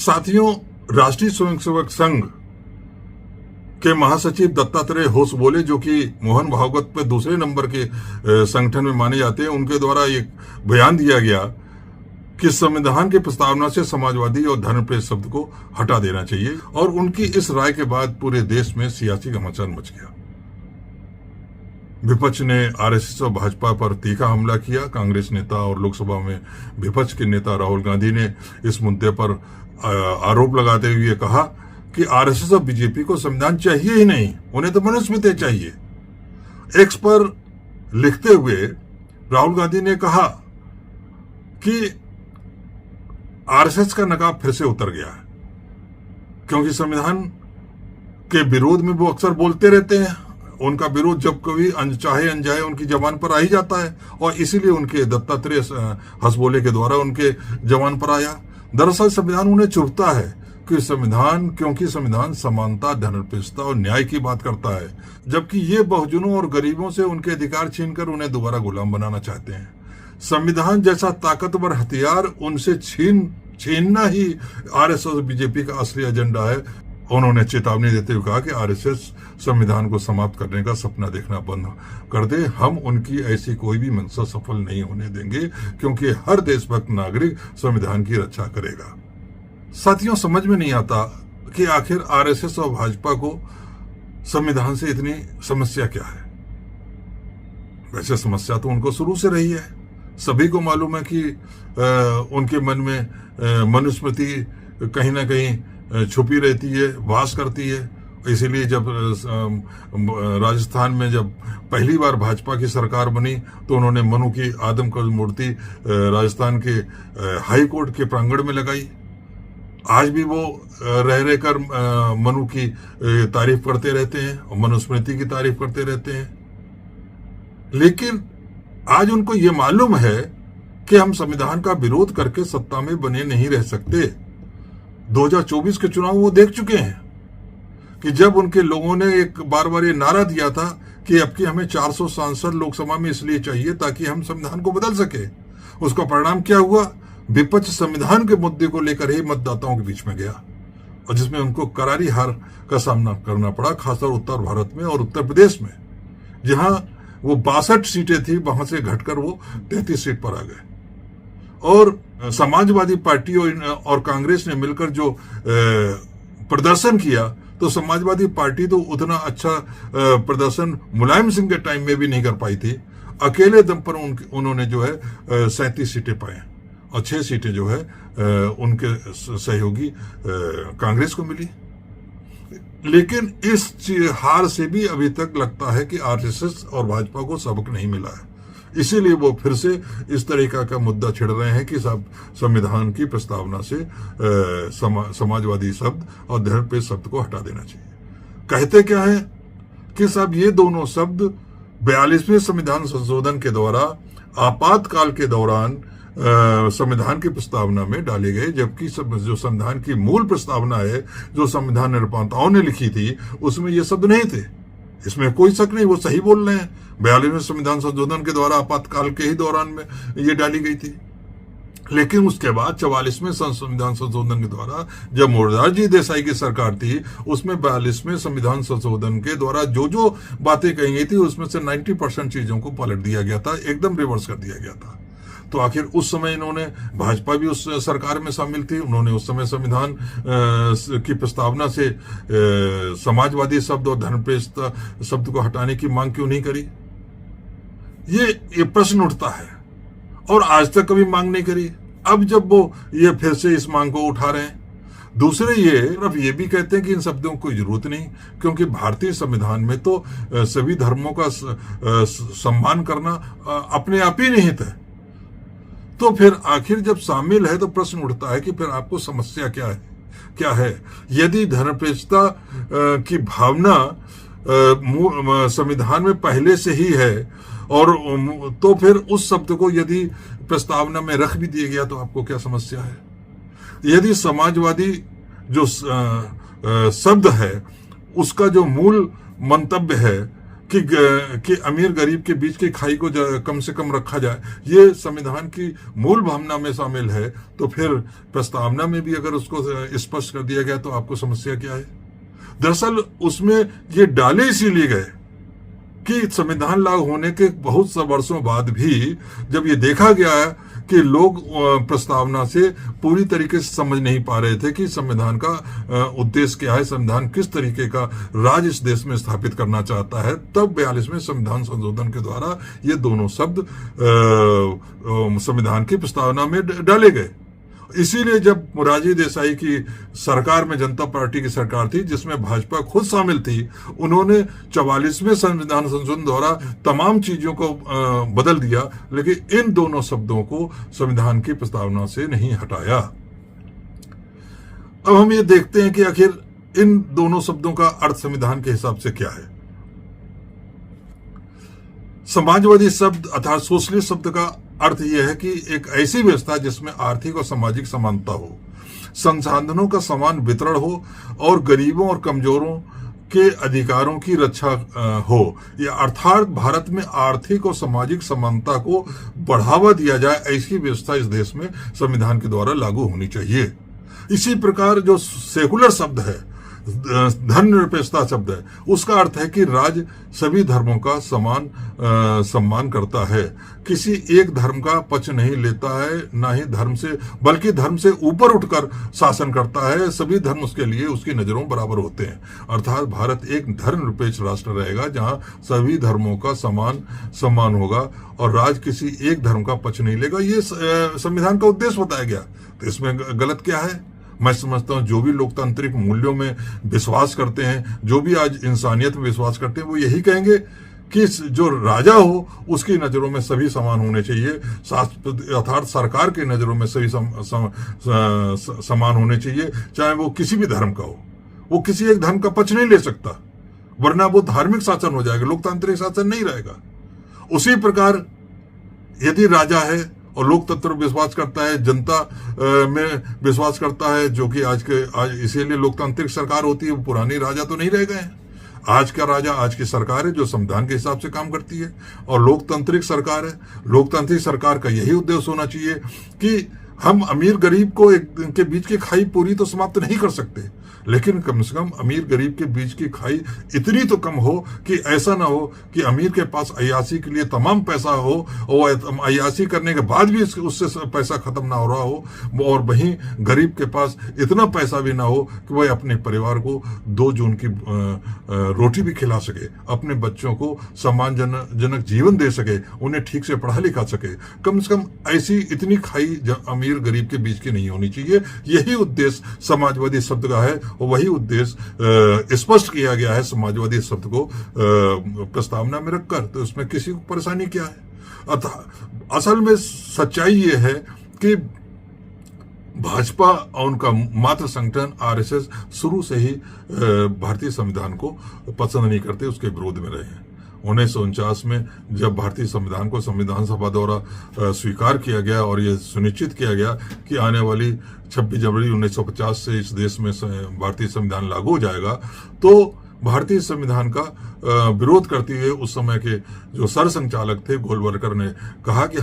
साथियों, राष्ट्रीय स्वयंसेवक संघ के महासचिव दत्तात्रेय होसबोले, जो कि मोहन भागवत पे दूसरे नंबर के संगठन में माने जाते हैं, उनके द्वारा एक बयान दिया गया कि संविधान की प्रस्तावना से समाजवादी और धर्मप्रेस शब्द को हटा देना चाहिए। और उनकी इस राय के बाद पूरे देश में सियासी घमासान मच गया। विपक्ष ने आरएसएस और भाजपा पर तीखा हमला किया। कांग्रेस नेता और लोकसभा में विपक्ष के नेता राहुल गांधी ने इस मुद्दे पर आरोप लगाते हुए कहा कि आरएसएस और बीजेपी को संविधान चाहिए ही नहीं, उन्हें तो मनुस्मृति चाहिए। एक्स पर लिखते हुए राहुल गांधी ने कहा कि आरएसएस का नकाब फिर से उतर गया है, क्योंकि संविधान के विरोध में वो अक्सर बोलते रहते हैं। उनका विरोध जब कभी चाहे अनजाए उनकी जबान पर आ ही जाता है, और इसीलिए उनके दत्तात्रेय होसबोले के द्वारा उनके जबान पर आया। दरअसल संविधान उन्हें चुभता है क्योंकि संविधान समानता, धर्मनिरपेक्षता और न्याय की बात करता है, जबकि ये बहुजनों और गरीबों से उनके अधिकार छीनकर उन्हें दोबारा गुलाम बनाना चाहते हैं। संविधान जैसा ताकतवर हथियार उनसे छीनना ही आरएसएस और बीजेपी का असली एजेंडा है। उन्होंने चेतावनी देते हुए कहा कि आरएसएस संविधान को समाप्त करने का सपना देखना बंद कर दे। हम उनकी ऐसी कोई भी मंशा सफल नहीं होने देंगे, क्योंकि हर देशभक्त नागरिक संविधान की रक्षा करेगा। साथियों, समझ में नहीं आता कि आखिर आरएसएस और भाजपा को संविधान से इतनी समस्या क्या है। वैसे समस्या तो उनको शुरू से रही है। सभी को मालूम है कि उनके मन में मनुस्मृति कहीं ना कहीं छुपी रहती है, वास करती है। इसीलिए जब राजस्थान में जब पहली बार भाजपा की सरकार बनी तो उन्होंने मनु की आदमकद मूर्ति राजस्थान के हाई कोर्ट के प्रांगण में लगाई। आज भी वो रह कर मनु की तारीफ करते रहते हैं और मनुस्मृति की तारीफ करते रहते हैं। लेकिन आज उनको ये मालूम है कि हम संविधान का विरोध करके सत्ता में बने नहीं रह सकते। 2024 के चुनाव वो देख चुके हैं कि जब उनके लोगों ने एक बार ये नारा दिया था कि अब की हमें 400 सांसद लोकसभा में इसलिए चाहिए ताकि हम संविधान को बदल सके, उसका परिणाम क्या हुआ? विपक्ष संविधान के मुद्दे को लेकर ही मतदाताओं के बीच में गया, और जिसमें उनको करारी हार का सामना करना पड़ा, खासतौर उत्तर भारत में और उत्तर प्रदेश में, जहां वो 62 सीटें थी, वहां से घटकर वो 33 सीट पर आ गए। और समाजवादी पार्टी और कांग्रेस ने मिलकर जो प्रदर्शन किया, तो समाजवादी पार्टी तो उतना अच्छा प्रदर्शन मुलायम सिंह के टाइम में भी नहीं कर पाई थी। अकेले दम पर उन्होंने जो है 37 सीटें पाए, और 6 सीटें जो है उनके सहयोगी कांग्रेस को मिली। लेकिन इस हार से भी अभी तक लगता है कि आरएसएस और भाजपा को सबक नहीं मिला है। इसीलिए वो फिर से इस तरीका का मुद्दा छिड़ रहे हैं कि सब संविधान की प्रस्तावना से समाजवादी शब्द और धर्मनिरपेक्ष शब्द को हटा देना चाहिए। कहते क्या है कि सब ये दोनों शब्द 42वें संविधान संशोधन के द्वारा आपातकाल के दौरान संविधान की प्रस्तावना में डाले गए, जबकि जो संविधान की मूल प्रस्तावना है, जो संविधान निर्माताओं ने लिखी थी, उसमें ये शब्द नहीं थे। इसमें कोई शक नहीं, वो सही बोल रहे हैं। 42वें संविधान संशोधन के द्वारा आपातकाल के ही दौरान में ये डाली गई थी। लेकिन उसके बाद 44वें संविधान संशोधन के द्वारा, जब मोरारजी देसाई की सरकार थी, उसमें 42वें संविधान संशोधन के द्वारा जो बातें कही गई थी, उसमें से 90% चीजों को पलट दिया गया था, एकदम रिवर्स कर दिया गया था। तो आखिर उस समय इन्होंने, भाजपा भी उस सरकार में शामिल थी, उन्होंने उस समय संविधान की प्रस्तावना से समाजवादी शब्द और धर्मनिरपेक्ष शब्द को हटाने की मांग क्यों नहीं करी? ये प्रश्न उठता है, और आज तक कभी मांग नहीं करी। अब जब वो ये फिर से इस मांग को उठा रहे हैं। दूसरे ये भी कहते हैं कि इन शब्दों की कोई जरूरत नहीं, क्योंकि भारतीय संविधान में तो सभी धर्मों का सम्मान करना अपने आप ही निहित है। तो फिर आखिर जब शामिल है तो प्रश्न उठता है कि फिर आपको समस्या क्या है? यदि धर्मनिरपेक्षता की भावना संविधान में पहले से ही है, और तो फिर उस शब्द को यदि प्रस्तावना में रख भी दिया गया तो आपको क्या समस्या है? यदि समाजवादी जो शब्द है, उसका जो मूल मंतव्य है कि अमीर गरीब के बीच की खाई को कम से कम रखा जाए, ये संविधान की मूल भावना में शामिल है, तो फिर प्रस्तावना में भी अगर उसको स्पष्ट कर दिया गया तो आपको समस्या क्या है? दरअसल उसमें ये डाले इसीलिए गए कि संविधान लागू होने के बहुत से वर्षों बाद भी जब ये देखा गया है कि लोग प्रस्तावना से पूरी तरीके से समझ नहीं पा रहे थे कि संविधान का उद्देश्य क्या है, संविधान किस तरीके का राज इस देश में स्थापित करना चाहता है, तब 42वें संविधान संशोधन के द्वारा ये दोनों शब्द संविधान की प्रस्तावना में डाले गए। इसीलिए जब मोरारजी देसाई की सरकार में जनता पार्टी की सरकार थी जिसमें भाजपा खुद शामिल थी, उन्होंने 44वें संविधान संशोधन द्वारा तमाम चीजों को बदल दिया, लेकिन इन दोनों शब्दों को संविधान की प्रस्तावना से नहीं हटाया। अब हम ये देखते हैं कि आखिर इन दोनों शब्दों का अर्थ संविधान के हिसाब से क्या है। समाजवादी शब्द अर्थात सोशलिस्ट शब्द का अर्थ यह है कि एक ऐसी व्यवस्था जिसमें आर्थिक और सामाजिक समानता हो, संसाधनों का समान वितरण हो और गरीबों और कमजोरों के अधिकारों की रक्षा हो। यह अर्थात भारत में आर्थिक और सामाजिक समानता को बढ़ावा दिया जाए, ऐसी व्यवस्था इस देश में संविधान के द्वारा लागू होनी चाहिए। इसी प्रकार जो सेकुलर शब्द है, धर्मनिरपेक्षता शब्द है, उसका अर्थ है कि राज्य सभी धर्मों का समान सम्मान करता है, किसी एक धर्म का पक्ष नहीं लेता है, ना ही धर्म से बल्कि धर्म से ऊपर उठकर शासन करता है, सभी धर्म उसके लिए उसकी नजरों बराबर होते हैं। अर्थात भारत एक धर्मनिरपेक्ष राष्ट्र रहेगा जहां सभी धर्मों का समान सम्मान होगा और राज्य किसी एक धर्म का पक्ष नहीं लेगा। ये संविधान का उद्देश्य बताया गया, तो इसमें गलत क्या है? मैं समझता हूं जो भी लोकतांत्रिक मूल्यों में विश्वास करते हैं, जो भी आज इंसानियत में विश्वास करते हैं, वो यही कहेंगे कि जो राजा हो उसकी नजरों में सभी समान होने चाहिए, अर्थात सरकार की नजरों में सभी समान होने चाहिए, चाहे वो किसी भी धर्म का हो। वो किसी एक धर्म का पक्ष नहीं ले सकता, वरना वो धार्मिक शासन हो जाएगा, लोकतांत्रिक शासन नहीं रहेगा। उसी प्रकार यदि राजा है और लोकतंत्र में विश्वास करता है, जनता में विश्वास करता है, जो कि आज इसीलिए लोकतांत्रिक सरकार होती है, वो पुरानी राजा तो नहीं रह गए हैं। आज का राजा आज की सरकार है जो संविधान के हिसाब से काम करती है और लोकतांत्रिक सरकार है। लोकतांत्रिक सरकार का यही उद्देश्य होना चाहिए कि हम अमीर गरीब को के बीच की खाई पूरी तो समाप्त नहीं कर सकते, लेकिन कम से कम अमीर गरीब के बीच की खाई इतनी तो कम हो कि ऐसा ना हो कि अमीर के पास अय्याशी के लिए तमाम पैसा हो और अय्याशी करने के बाद भी उससे पैसा खत्म ना हो रहा हो, और वहीं गरीब के पास इतना पैसा भी ना हो कि वह अपने परिवार को 2 जून की रोटी भी खिला सके, अपने बच्चों को सम्मानजनक जीवन दे सके, उन्हें ठीक से पढ़ा लिखा सके। कम से कम ऐसी इतनी खाई अमीर गरीब के बीच की नहीं होनी चाहिए। यही उद्देश्य समाजवादी शब्द का है और वही उद्देश्य स्पष्ट किया गया है समाजवादी शब्द को प्रस्तावना में रखकर। तो इसमें किसी को परेशानी क्या है? अतः असल में सच्चाई ये है कि भाजपा और उनका मात्र संगठन आरएसएस शुरू से ही भारतीय संविधान को पसंद नहीं करते, उसके विरोध में रहे हैं। 1949 में जब भारतीय संविधान को संविधान सभा द्वारा स्वीकार किया गया और ये सुनिश्चित किया गया कि आने वाली 26 जनवरी 1950 से इस देश में भारतीय संविधान लागू हो जाएगा, तो भारतीय संविधान का विरोध करते हुए उस समय के जो सरसंघचालक थे गोलवलकर ने कहा कि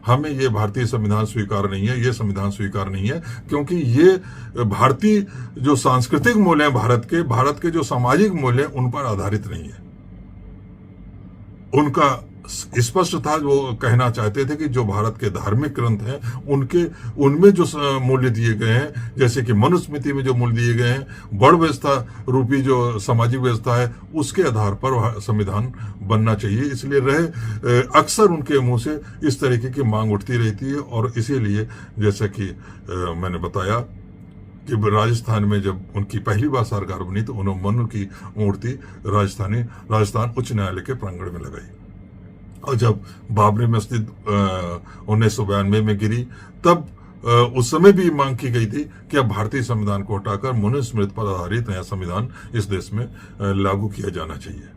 हमें ये भारतीय संविधान स्वीकार नहीं है, ये संविधान स्वीकार नहीं है, क्योंकि ये भारतीय जो सांस्कृतिक मूल्य हैं भारत के जो सामाजिक मूल्य उन पर आधारित नहीं है। उनका स्पष्ट था, वो कहना चाहते थे कि जो भारत के धार्मिक ग्रंथ हैं उनमें जो मूल्य दिए गए हैं, जैसे कि मनुस्मृति में जो मूल्य दिए गए हैं, वर्ण व्यवस्था रूपी जो सामाजिक व्यवस्था है, उसके आधार पर संविधान बनना चाहिए। इसलिए अक्सर उनके मुंह से इस तरीके की मांग उठती रहती है और इसीलिए जैसा कि मैंने बताया कि राजस्थान में जब उनकी पहली बार सरकार बनी तो उन्होंने मनु की मूर्ति राजस्थान उच्च न्यायालय के प्रांगण में लगाई, और जब बाबरी मस्जिद 1992 में गिरी तब उस समय भी मांग की गई थी कि अब भारतीय संविधान को हटाकर मनुस्मृति पर आधारित नया संविधान इस देश में लागू किया जाना चाहिए।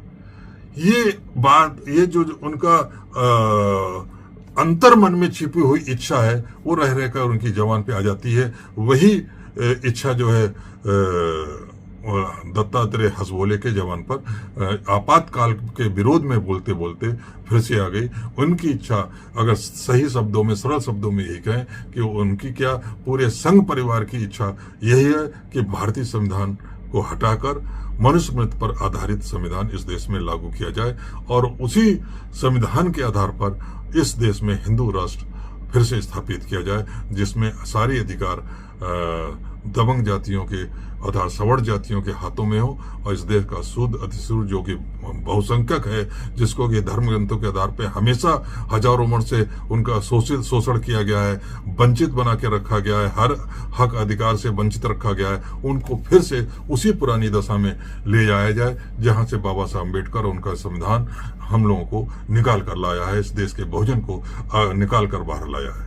ये जो उनका अंतर मन में छिपी हुई इच्छा है वो रह रहकर उनकी जबान पे आ जाती है। वही इच्छा जो है दत्तात्रेय हसबोले के जवान पर आपातकाल के विरोध में बोलते बोलते फिर से आ गई। उनकी इच्छा, अगर सही शब्दों में, सरल शब्दों में यही कहें कि उनकी क्या, पूरे संघ परिवार की इच्छा यही है कि भारतीय संविधान को हटाकर मनुस्मृति पर आधारित संविधान इस देश में लागू किया जाए और उसी संविधान के आधार पर इस देश में हिंदू राष्ट्र फिर से स्थापित किया जाए, जिसमें सारी अधिकार दबंग जातियों के अर्थात सवर्ण जातियों के हाथों में हो और इस देश का शुद्ध अतिशूद्र जो कि बहुसंख्यक है, जिसको कि धर्म ग्रंथों के आधार पर हमेशा हजारों वर्ष से उनका शोषण किया गया है, वंचित बना के रखा गया है, हर हक अधिकार से वंचित रखा गया है, उनको फिर से उसी पुरानी दशा में ले जाया जाए जहां से बाबा साहब अम्बेडकर और उनका संविधान हम लोगों को निकाल कर लाया है, इस देश के बहुजन को निकाल कर बाहर लाया है।